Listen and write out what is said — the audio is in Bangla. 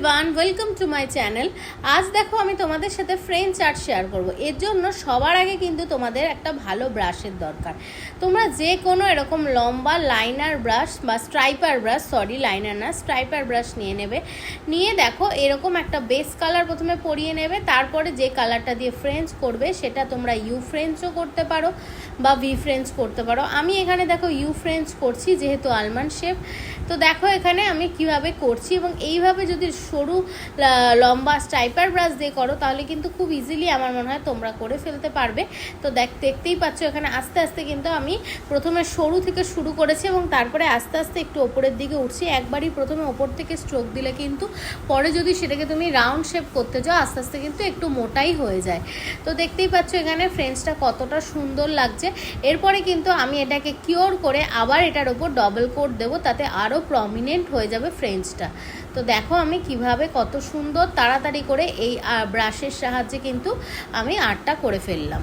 Everyone, welcome to my channel. আজ দেখো আমি তোমাদের সাথে ফ্রেঞ্চ আর্ট শেয়ার করব। এর জন্য সবার আগে কিন্তু তোমাদের একটা ভালো ব্রাশের দরকার। তোমরা যে কোনো এরকম লম্বা লাইনার ব্রাশ বা স্ট্রাইপার ব্রাশ, লাইনার না স্ট্রাইপার ব্রাশ নিয়ে নেবে। নিয়ে দেখো এরকম একটা বেস কালার প্রথমে পরিয়ে নেবে, তারপরে যে কালারটা দিয়ে ফ্রেঞ্চ করবে সেটা তোমরা ইউ ফ্রেঞ্চও করতে পারো বা ভি ফ্রেঞ্চ করতে পারো। আমি এখানে দেখো ইউ ফ্রেঞ্চ করছি যেহেতু আলমন্ড শেপ। তো দেখো এখানে আমি কিভাবে করছি, এবং এইভাবে যদি সরু লম্বা স্ট্রাইপার ব্রাশ দিয়ে করো তাহলে কিন্তু খুব ইজিলি আমার মনে হয় তোমরা করে ফেলতে পারবে। তো দেখতেই পাচ্ছ এখানে আস্তে আস্তে কিন্তু আমি প্রথমে সরু থেকে শুরু করেছি এবং তারপরে আস্তে আস্তে একটু ওপরের দিকে উঠছি। একবারই প্রথমে ওপর থেকে স্ট্রোক দিলে কিন্তু পরে যদি সেটাকে তুমি রাউন্ড শেপ করতে যাও আস্তে আস্তে কিন্তু একটু মোটাই হয়ে যায়। তো দেখতেই পাচ্ছ এখানে ফ্রেঞ্চটা কতটা সুন্দর লাগছে। এরপরে কিন্তু আমি এটাকে কিওর করে আবার এটার ওপর ডবল কোট দেবো, তাতে আরও প্রমিনেন্ট হয়ে যাবে ফ্রেঞ্চটা। তো দেখো আমি কিভাবে কত সুন্দর তাড়াতাড়ি করে এই ব্রাশের সাহায্যে কিন্তু আমি আর্টটা করে ফেললাম।